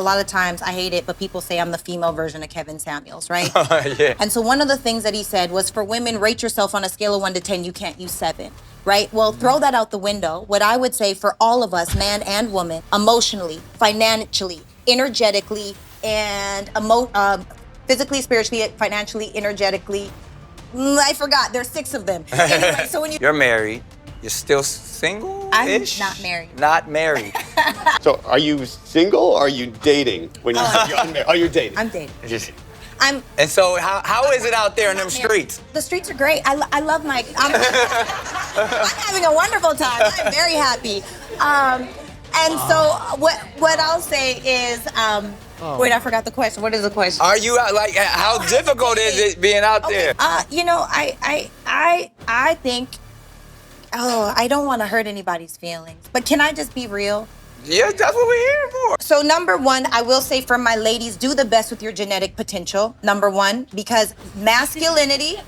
A lot of times I hate it, but people say I'm the female version of Kevin Samuels, right? Yeah. And so one of the things that he said was, for women, rate yourself on a scale of 1 to 10, you can't use 7, right? Well, throw that out the window. What I would say for all of us, man and woman, emotionally, financially, energetically, and physically, spiritually, financially, energetically, I forgot, there's 6 of them. Anyway, so when You're married, you're still single-ish? I'm not married. Not married. So are you single or are you dating? When you you're unmarried? Oh, you're dating. I'm dating. Just- I'm And so how is it out there in them not married. streets? The streets are great. I love my. I'm having a wonderful time. I'm very happy. And so what I'll say is, wait, I forgot the question. What is the question? Are you like, how difficult is it being out there? You know, I think. Oh, I don't want to hurt anybody's feelings, but can I just be real? Yeah, that's what we're here for. So number 1, I will say for my ladies, do the best with your genetic potential. Number 1, because masculinity.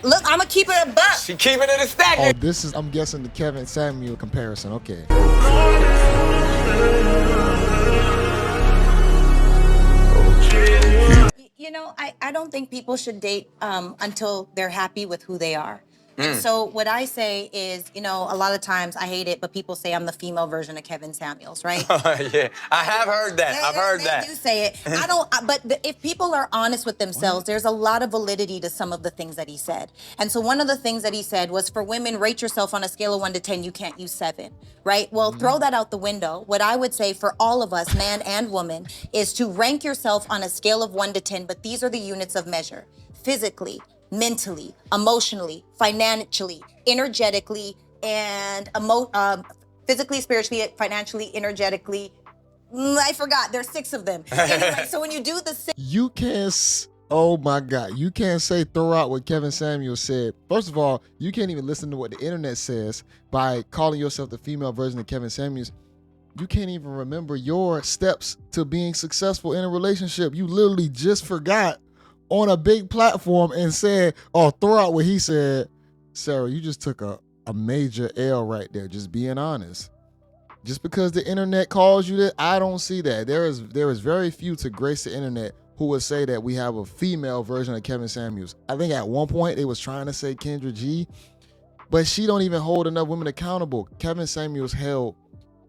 Look, I'm gonna keep it a buck. She keeping it a stack. Oh, this is, I'm guessing, the Kevin Samuel comparison. Okay. You know, I don't think people should date until they're happy with who they are. And so what I say is, you know, a lot of times I hate it, but people say I'm the female version of Kevin Samuels, right? Yeah, I have heard that. I've heard that. They do say it. I don't, but if people are honest with themselves, there's a lot of validity to some of the things that he said. And so one of the things that he said was, for women, rate yourself on a scale of 1 to 10, you can't use 7, right? Well, throw that out the window. What I would say for all of us, man and woman, is to rank yourself on a scale of 1 to 10, but these are the units of measure: physically, mentally, emotionally, financially, energetically, and physically, spiritually, financially, energetically. I forgot, there's 6 of them. Anyway, so when you do the 6, You can't, oh my God, you can't say throw out what Kevin Samuel said. First of all, you can't even listen to what the internet says by calling yourself the female version of Kevin Samuels. You can't even remember your steps to being successful in a relationship. You literally just forgot on a big platform and said, oh, throw out what he said. Sarah, you just took a major L right there, just being honest. Just because the internet calls you that, I don't see that. There is very few to grace the internet who would say that we have a female version of Kevin Samuels. I think at one point they was trying to say Kendra G, but she don't even hold enough women accountable. Kevin Samuels held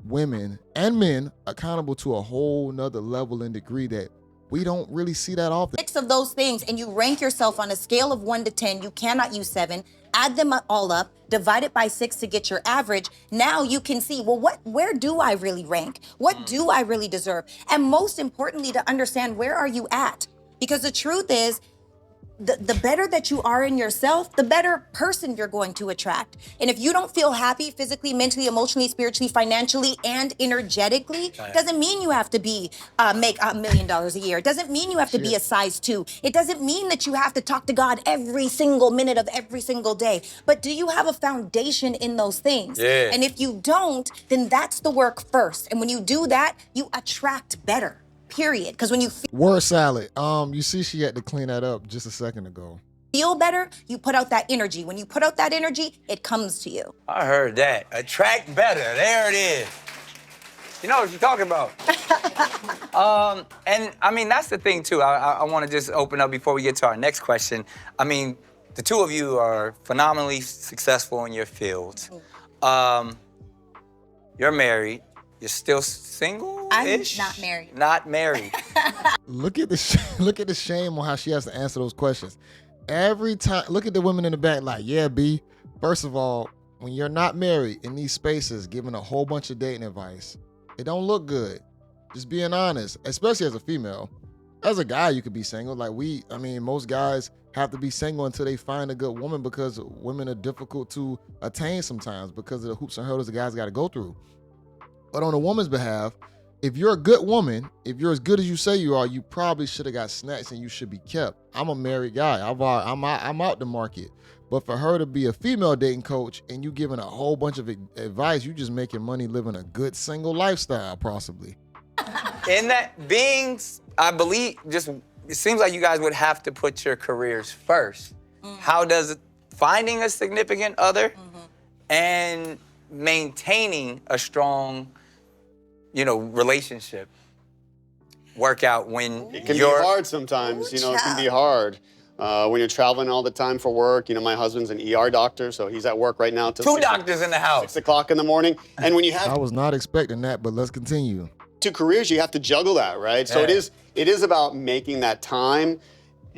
women and men accountable to a whole nother level and degree that we don't really see that often. 6 of those things, and you rank yourself on a scale of 1 to 10, you cannot use 7, add them all up, divide it by 6 to get your average. Now you can see, well, where do I really rank? What do I really deserve? And most importantly, to understand, where are you at? Because the truth is, the better that you are in yourself, the better person you're going to attract. And if you don't feel happy physically, mentally, emotionally, spiritually, financially, and energetically, doesn't mean you have to make $1 million a year. It doesn't mean you have to be a size 2. It doesn't mean that you have to talk to God every single minute of every single day. But do you have a foundation in those things? Yeah. And if you don't, then that's the work first. And when you do that, you attract better. Period. Because when you Word salad. You see she had to clean that up just a second ago. feel better, you put out that energy. When you put out that energy, it comes to you. I heard that. Attract better. There it is. You know what you're talking about. And I mean, that's the thing too. I want to just open up before we get to our next question. I mean, the two of you are phenomenally successful in your fields. You're married. You're still single-ish? I'm not married. Not married. Look at the shame on how she has to answer those questions. Every time, look at the women in the back like, yeah, B. First of all, when you're not married in these spaces, giving a whole bunch of dating advice, it don't look good. Just being honest, especially as a female. As a guy, you could be single. Most guys have to be single until they find a good woman because women are difficult to attain sometimes because of the hoops and hurdles the guys got to go through. But on a woman's behalf, if you're a good woman, if you're as good as you say you are, you probably should have got snatched and you should be kept. I'm a married guy. I'm out the market. But for her to be a female dating coach and you giving a whole bunch of advice, you just making money living a good single lifestyle, possibly. In that being, I believe, it seems like you guys would have to put your careers first. How does finding a significant other and maintaining a strong, relationship, work out when It can be you're hard sometimes. You know, it can be child. hard. When you're traveling all the time for work, you know, my husband's an ER doctor, so he's at work right now till 2 doctors in the house. 6 o'clock in the morning. And when you have I was not expecting that, but let's continue. 2 careers, you have to juggle that, right? So Yeah. it is about making that time.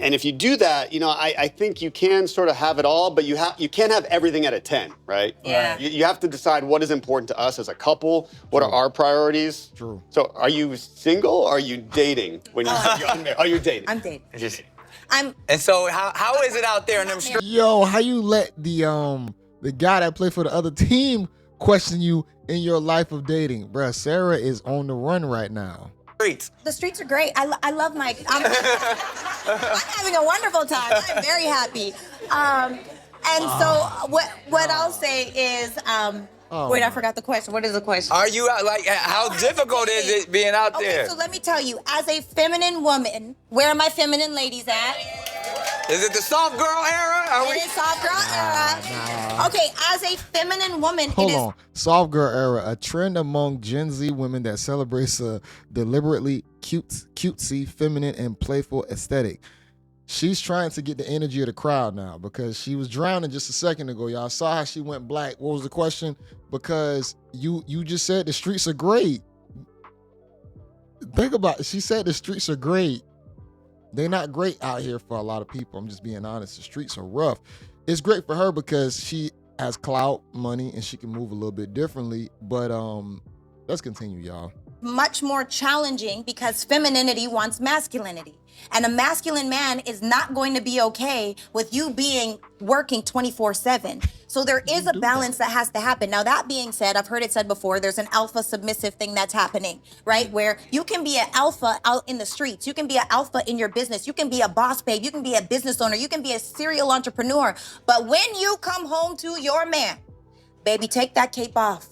And if you do that, you know, I think you can sort of have it all, but you can't have everything at a 10, right? Yeah. You have to decide what is important to us as a couple. What are our priorities? True. So are you single or are you dating when you're unmarried? Are you dating? I'm dating. Just- I'm And so how is it out there in them streets? Yo, how you let the guy that played for the other team question you in your life of dating? Bruh, Sarah is on the run right now. the streets are great. I love my. I'm having a wonderful time. I'm very happy. And so what I'll say is, wait, I forgot the question. What is the question? Are you like how difficult is it being out Okay, there? so let me tell you, as a feminine woman, where are my feminine ladies at? Is it the soft girl era? Are we? It is soft girl era. Okay, as a feminine woman, Hold it is. on. Soft girl era, a trend among Gen Z women that celebrates a deliberately cutesy, feminine, and playful aesthetic. She's trying to get the energy of the crowd now because she was drowning just a second ago. Y'all saw how she went black. What was the question? Because you just said the streets are great. Think about it. She said the streets are great. They're not great out here for a lot of people. I'm just being honest. The streets are rough. It's great for her because she has clout, money, and she can move a little bit differently. But let's continue, y'all. Much more challenging because femininity wants masculinity. And a masculine man is not going to be okay with you working 24/7. So there is a balance that has to happen. Now, that being said, I've heard it said before, there's an alpha submissive thing that's happening, right? Where you can be an alpha out in the streets. You can be an alpha in your business. You can be a boss babe. You can be a business owner. You can be a serial entrepreneur. But when you come home to your man, baby, take that cape off.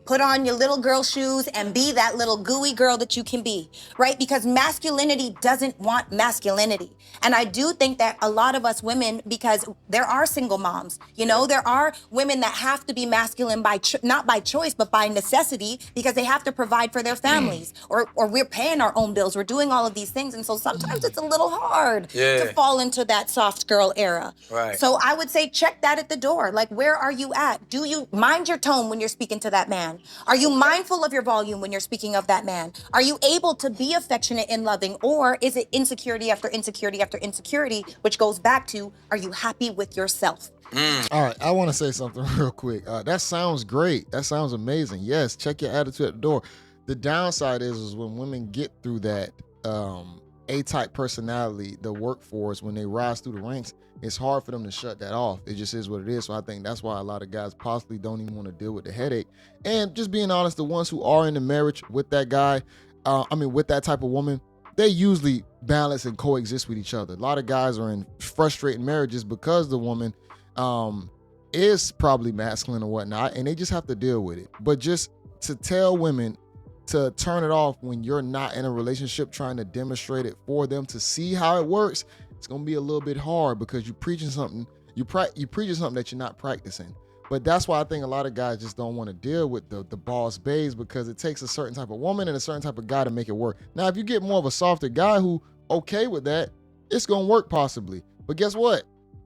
Put on your little girl shoes and be that little gooey girl that you can be, right? Because masculinity doesn't want masculinity. And I do think that a lot of us women, because there are single moms, you know, there are women that have to be masculine not by choice, but by necessity, because they have to provide for their families, or we're paying our own bills, we're doing all of these things. And so sometimes it's a little hard to fall into that soft girl era. Right. So I would say check that at the door. Like, where are you at? Do you mind your tone when you're speaking to that man? Are you mindful of your volume when you're speaking of that man? Are you able to be affectionate and loving? Or is it insecurity after insecurity after insecurity, which goes back to, are you happy with yourself? All right, I want to say something real quick. That sounds great. That sounds amazing. Yes, check your attitude at the door. The downside is when women get through that A-type personality, the workforce, when they rise through the ranks, it's hard for them to shut that off. It just is what it is. So I think that's why a lot of guys possibly don't even want to deal with the headache. And just being honest, the ones who are in the marriage with that guy, with that type of woman, they usually balance and coexist with each other. A lot of guys are in frustrating marriages because the woman is probably masculine or whatnot, and they just have to deal with it. But just to tell women to turn it off when you're not in a relationship, trying to demonstrate it for them to see how it works, it's gonna be a little bit hard because you're preaching something. You preaching something that you're not practicing. But that's why I think a lot of guys just don't want to deal with the boss babes, because it takes a certain type of woman and a certain type of guy to make it work. Now, if you get more of a softer guy who okay with that, it's gonna work possibly. But guess what?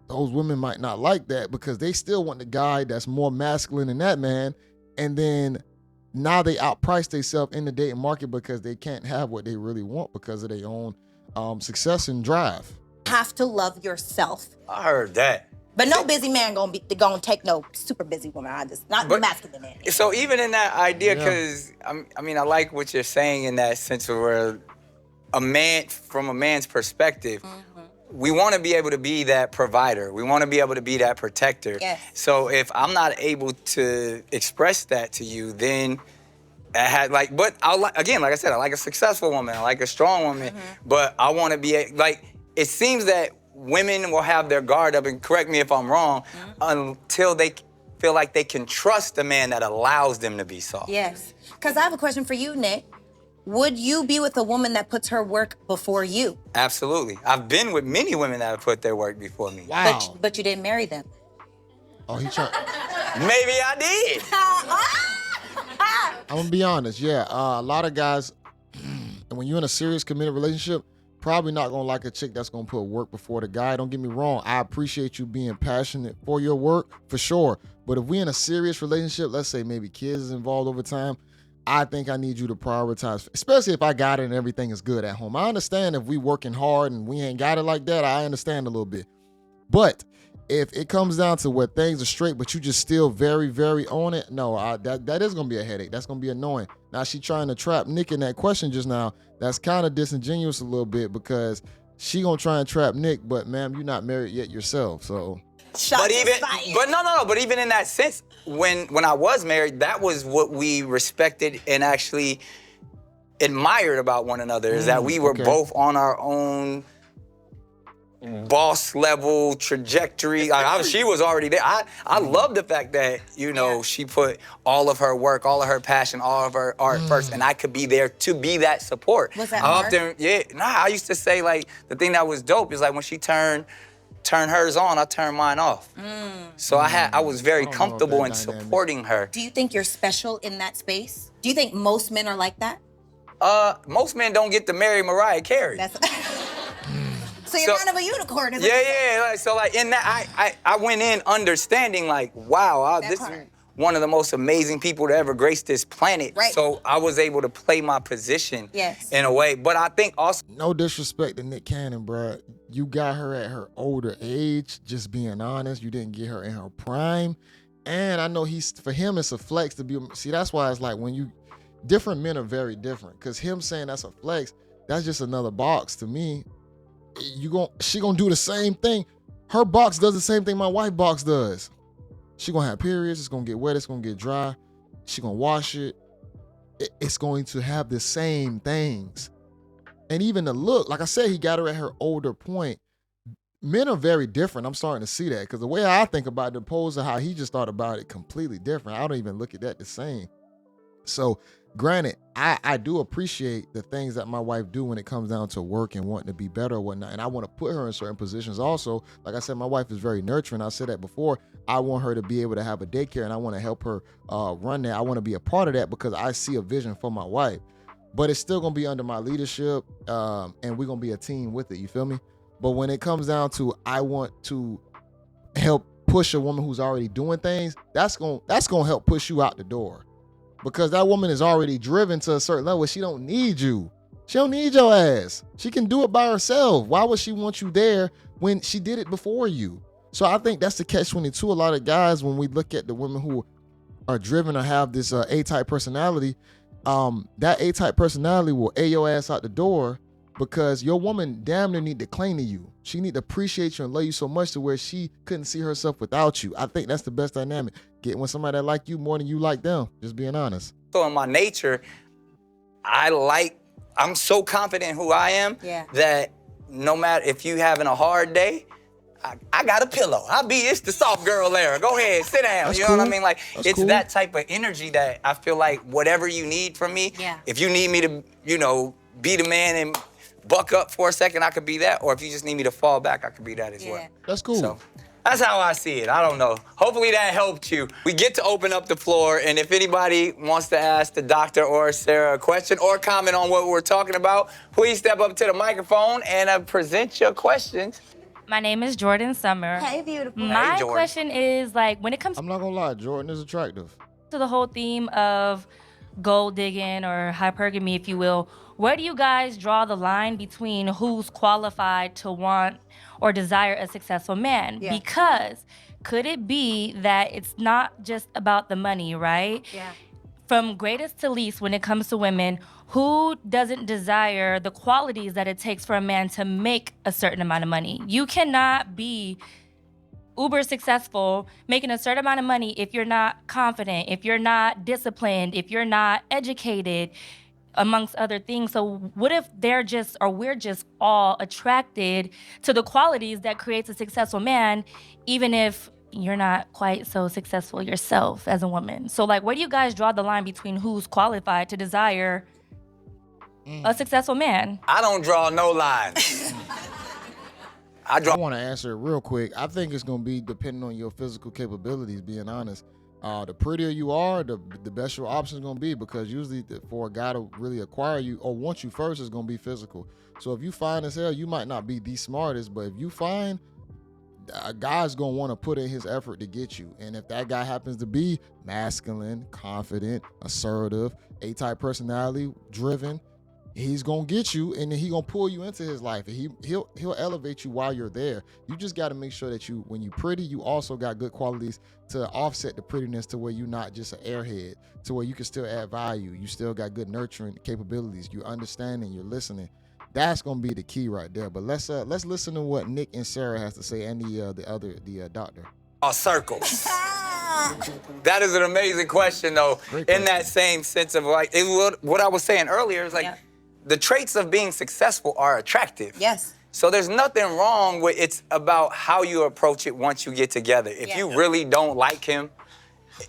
Those women might not like that because they still want the guy that's more masculine than that man. And then now they outprice themselves in the dating market because they can't have what they really want because of their own success and drive. Have to love yourself. I heard that. But no busy man gonna take no super busy woman. Not masculine man. So even in that idea, because I like what you're saying in that sense of where from a man's perspective, we want to be able to be that provider. We want to be able to be that protector. Yes. So if I'm not able to express that to you, then but like I said, I like a successful woman. I like a strong woman, but I want to be it seems that women will have their guard up, and correct me if I'm wrong, until they feel like they can trust a man that allows them to be soft. Yes. Because I have a question for you, Nick. Would you be with a woman that puts her work before you? Absolutely. I've been with many women that have put their work before me. Wow. But you didn't marry them. Oh, he trying. Maybe I did. I'm gonna be honest. Yeah, a lot of guys, when you're in a serious committed relationship, probably not gonna like a chick that's gonna put work before the guy. Don't get me wrong. I appreciate you being passionate for your work for sure. But if we in a serious relationship, let's say maybe kids is involved over time, I think I need you to prioritize, especially if I got it and everything is good at home. I understand if we working hard and we ain't got it like that, I understand a little bit. But if it comes down to where things are straight, but you just still very, very on it, no, that is gonna be a headache. That's gonna be annoying. Now she trying to trap Nick in that question just now. That's kind of disingenuous a little bit because she gonna try and trap Nick, but ma'am, you're not married yet yourself, so. But even in that sense, when I was married, that was what we respected and actually admired about one another, is that we were both on our own boss level trajectory. She was already there. I love the fact that, you know, she put all of her work, all of her passion, all of her art first, and I could be there to be that support. Was that hard? I used to say, like, the thing that was dope is like when she turned hers on, I turned mine off. So I was very comfortable in supporting her. Do you think you're special in that space? Do you think most men are like that? Most men don't get to marry Mariah Carey. So you're kind of a unicorn. Like in that, I went in understanding like, wow, this is one of the most amazing people to ever grace this planet. Right. So I was able to play my position in a way. But I think also, no disrespect to Nick Cannon, bro. You got her at her older age, just being honest. You didn't get her in her prime. And I know for him, it's a flex to be, see, that's why it's like different men are very different. Cause him saying that's a flex, that's just another box to me. She gonna do the same thing. Her box does the same thing my wife box does. She gonna have periods, it's gonna get wet, it's gonna get dry. She gonna wash it. It's going to have the same things. And even the look, like I said, he got her at her older point. Men are very different. I'm starting to see that because the way I think about it, opposed to how he just thought about it, completely different. I don't even look at that the same. So granted, I do appreciate the things that my wife do when it comes down to work and wanting to be better or whatnot. And I want to put her in certain positions also. Like I said, my wife is very nurturing. I said that before. I want her to be able to have a daycare and I want to help her run that. I want to be a part of that because I see a vision for my wife. But it's still going to be under my leadership and we're going to be a team with it. You feel me? But when it comes down to I want to help push a woman who's already doing things, that's going to help push you out the door. Because that woman is already driven to a certain level. She don't need you. She don't need your ass. She can do it by herself. Why would she want you there when she did it before you? So I think that's the catch-22. A lot of guys, when we look at the women who are driven or have this A-type personality, that A-type personality will A your ass out the door because your woman damn near need to cling to you. She need to appreciate you and love you so much to where she couldn't see herself without you. I think that's the best dynamic. Get with somebody that like you more than you like them. Just being honest. So in my nature, I'm so confident in who I am that no matter if you having a hard day, I got a pillow. It's the soft girl era. Go ahead, sit down. That's you know cool. what I mean? Like That's it's cool. that type of energy that I feel like whatever you need from me, if you need me to, be the man and buck up for a second, I could be that. Or if you just need me to fall back, I could be that as well. That's cool. So that's how I see it. I don't know. Hopefully that helped you. We get to open up the floor, and if anybody wants to ask the doctor or Sarah a question or comment on what we're talking about, please step up to the microphone and present your questions. My name is Jordan Summer. Hey, beautiful. My Jordan. question is, like, when it comes I'm not gonna lie, Jordan is attractive. to the whole theme of gold digging or hypergamy, if you will, where do you guys draw the line between who's qualified to want or desire a successful man? Yeah. Because could it be that it's not just about the money, right? Yeah. From greatest to least when it comes to women, who doesn't desire the qualities that it takes for a man to make a certain amount of money? You cannot be uber successful making a certain amount of money if you're not confident, if you're not disciplined, if you're not educated, amongst other things. So what if we're just all attracted to the qualities that creates a successful man, even if you're not quite so successful yourself as a woman? So like, where do you guys draw the line between who's qualified to desire a successful man? I don't draw no lines. I want to answer it real quick. I think it's going to be depending on your physical capabilities, being honest. The prettier you are, the best your option is gonna be, because usually for a guy to really acquire you or want you first is gonna be physical. So if you fine as hell, you might not be the smartest, but if you fine, a guy's gonna want to put in his effort to get you. And if that guy happens to be masculine, confident, assertive, A-type personality, driven, he's gonna get you, and then he gonna pull you into his life, and he'll elevate you while you're there. You just got to make sure that when you pretty, you also got good qualities to offset the prettiness, to where you're not just an airhead, to where you can still add value. You still got good nurturing capabilities. You understanding, you're listening. That's gonna be the key right there. But let's listen to what Nick and Sarah has to say, and the doctor. Circles. That is an amazing question, though. In that same sense of like what I was saying earlier is like the traits of being successful are attractive. Yes. So there's nothing wrong with it's about how you approach it once you get together. If you really don't like him,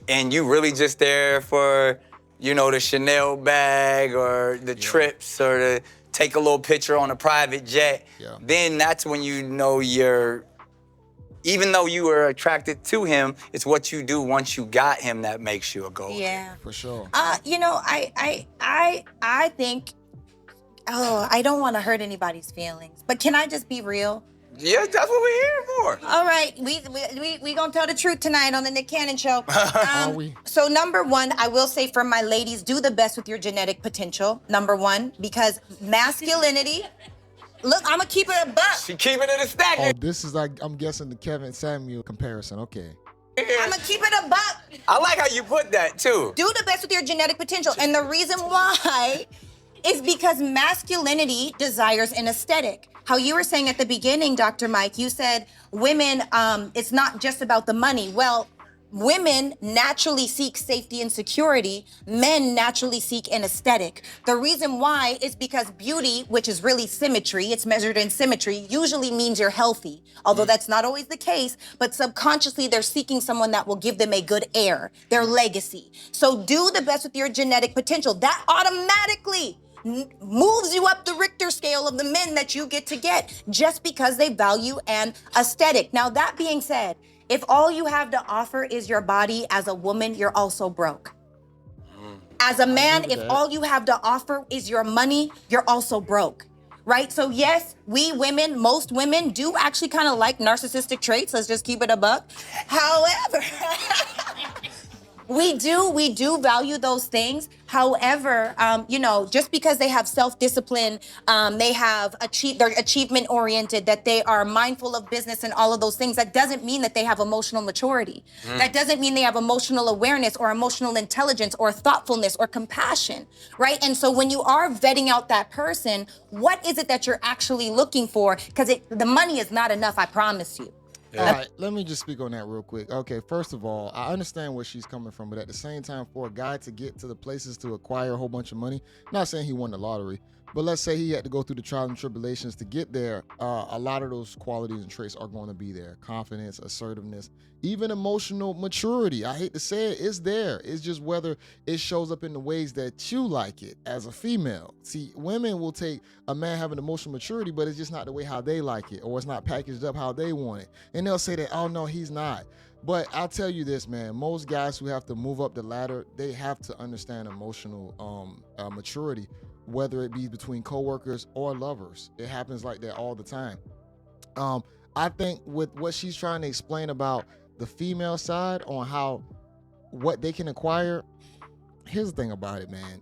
and you really just there for the Chanel bag or the trips or the take a little picture on a private jet, then that's when even though you were attracted to him, it's what you do once you got him that makes you a gold. Yeah. For sure. I think, I don't want to hurt anybody's feelings, but can I just be real? Yeah, that's what we're here for. All right, we gonna tell the truth tonight on the Nick Cannon Show. Are we? So number one, I will say for my ladies, do the best with your genetic potential. Number one, because masculinity. Look, I'm gonna keep it a buck. She keeping it a stack. Oh, this is like, I'm guessing, the Kevin Samuel comparison. Okay. I'm gonna keep it a buck. I like how you put that too. Do the best with your genetic potential, and the reason why is because masculinity desires an aesthetic. How you were saying at the beginning, Dr. Mike, you said women, it's not just about the money. Well, women naturally seek safety and security. Men naturally seek an aesthetic. The reason why is because beauty, which is really symmetry, it's measured in symmetry, usually means you're healthy. Although that's not always the case, but subconsciously they're seeking someone that will give them a good heir, their legacy. So do the best with your genetic potential. That automatically moves you up the Richter scale of the men that you get to get, just because they value an aesthetic. Now, that being said, if all you have to offer is your body, as a woman, you're also broke. As a man, if all you have to offer is your money, you're also broke, right? So yes, we women, most women do actually kind of like narcissistic traits. Let's just keep it a buck. However, we do value those things. However, just because they have self-discipline, they're achievement oriented, that they are mindful of business and all of those things, that doesn't mean that they have emotional maturity. That doesn't mean they have emotional awareness or emotional intelligence or thoughtfulness or compassion, right? And so when you are vetting out that person, what is it that you're actually looking for? Because the money is not enough, I promise you. All right, let me just speak on that real quick. Okay, first of all, I understand where she's coming from, but at the same time, for a guy to get to the places to acquire a whole bunch of money, not saying he won the lottery, but let's say he had to go through the trials and tribulations to get there, a lot of those qualities and traits are going to be there. Confidence, assertiveness, even emotional maturity. I hate to say it, it's there. It's just whether it shows up in the ways that you like it as a female. See, women will take a man having emotional maturity, but it's just not the way how they like it, or it's not packaged up how they want it. And they'll say that, oh no, he's not. But I'll tell you this, man, most guys who have to move up the ladder, they have to understand emotional maturity, whether it be between coworkers or lovers. It happens like that all the time. I think with what she's trying to explain about the female side on what they can acquire, here's the thing about it, man.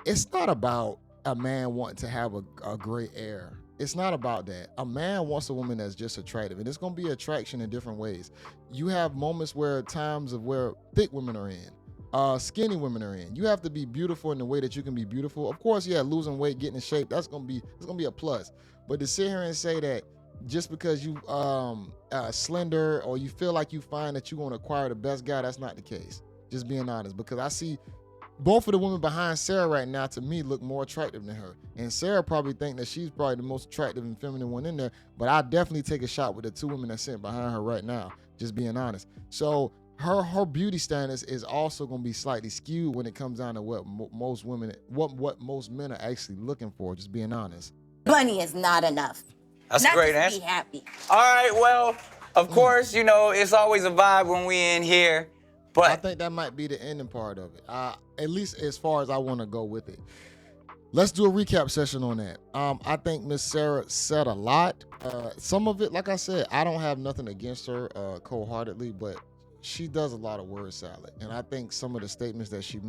It's not about a man wanting to have a great heir. It's not about that. A man wants a woman that's just attractive, and it's going to be attraction in different ways. You have moments where thick women are in, skinny women are in. You have to be beautiful in the way that you can be beautiful. Of course, yeah, losing weight, getting in shape, it's gonna be a plus. But to sit here and say that just because you slender or you feel like you find that you're gonna acquire the best guy, that's not the case. Just being honest, because I see both of the women behind Sarah right now, to me, look more attractive than her. And Sarah probably think that she's probably the most attractive and feminine one in there, but I definitely take a shot with the two women that's sitting behind her right now, just being honest. So her beauty standards is also going to be slightly skewed when it comes down to what most men are actually looking for, just being honest. Money is not enough. That's not a great just answer. Be happy. All right, well, of course, it's always a vibe when we in here. But I think that might be the ending part of it. At least as far as I want to go with it. Let's do a recap session on that. I think Miss Sarah said a lot. Some of it, like I said, I don't have nothing against her cold-heartedly, but she does a lot of word salad. And I think some of the statements that she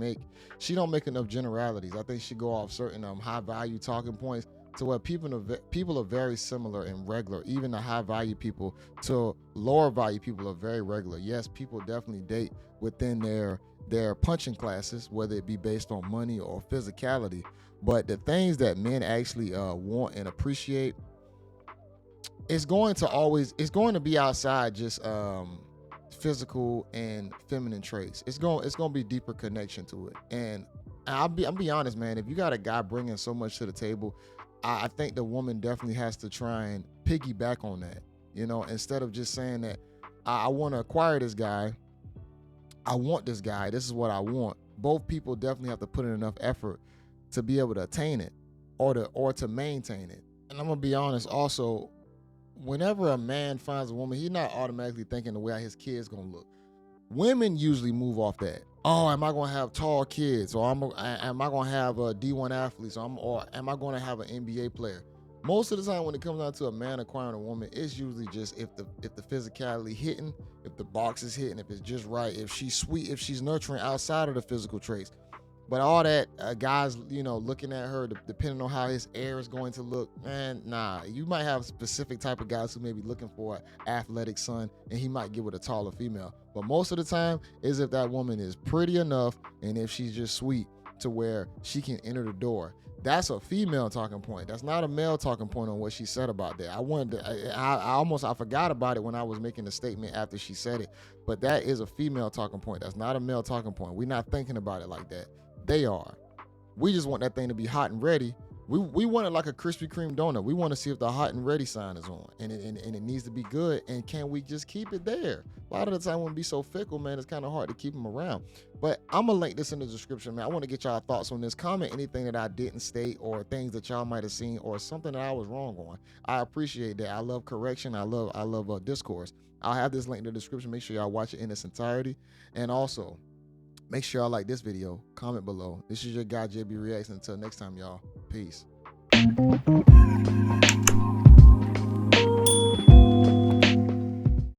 don't make enough generalities. I think she go off certain high-value talking points to where people are very similar and regular. Even the high-value people to lower-value people are very regular. Yes, people definitely date within their punching classes, whether it be based on money or physicality. But the things that men actually want and appreciate, it's going to be outside just physical and feminine traits. It's going to be deeper connection to it. And I'll be honest, man. If you got a guy bringing so much to the table, I think the woman definitely has to try and piggyback on that. You know, instead of just saying that I want to acquire this guy, I want this guy, this is what I want. Both people definitely have to put in enough effort to be able to attain it or to maintain it. And I'm gonna be honest also, whenever a man finds a woman, he's not automatically thinking the way his kid's gonna look. Women usually move off that. Oh, am I gonna have tall kids, or am I gonna have a D1 athletes, or am I gonna have an NBA player? Most of the time when it comes down to a man acquiring a woman, it's usually just if the physicality hitting, if the box is hitting, if it's just right, if she's sweet, if she's nurturing outside of the physical traits. But all that, guys, looking at her, depending on how his air is going to look, man, nah. You might have a specific type of guys who may be looking for an athletic son, and he might get with a taller female. But most of the time, is if that woman is pretty enough, and if she's just sweet to where she can enter the door. That's a female talking point. That's not a male talking point on what she said about that. I forgot about it when I was making the statement after she said it. But that is a female talking point. That's not a male talking point. We're not thinking about it like that. They are. We just want that thing to be hot and ready. We want it like a Krispy Kreme donut. We want to see if the hot and ready sign is on, and it needs to be good. And can we just keep it there? A lot of the time, when we be so fickle, man, it's kind of hard to keep them around. But I'm gonna link this in the description, man. I want to get y'all thoughts on this. Comment anything that I didn't state, or things that y'all might have seen, or something that I was wrong on. I appreciate that. I love correction. I love discourse. I'll have this link in the description. Make sure y'all watch it in its entirety, and also make sure y'all like this video, comment below. This is your guy, JayBReacts. Until next time, y'all. Peace.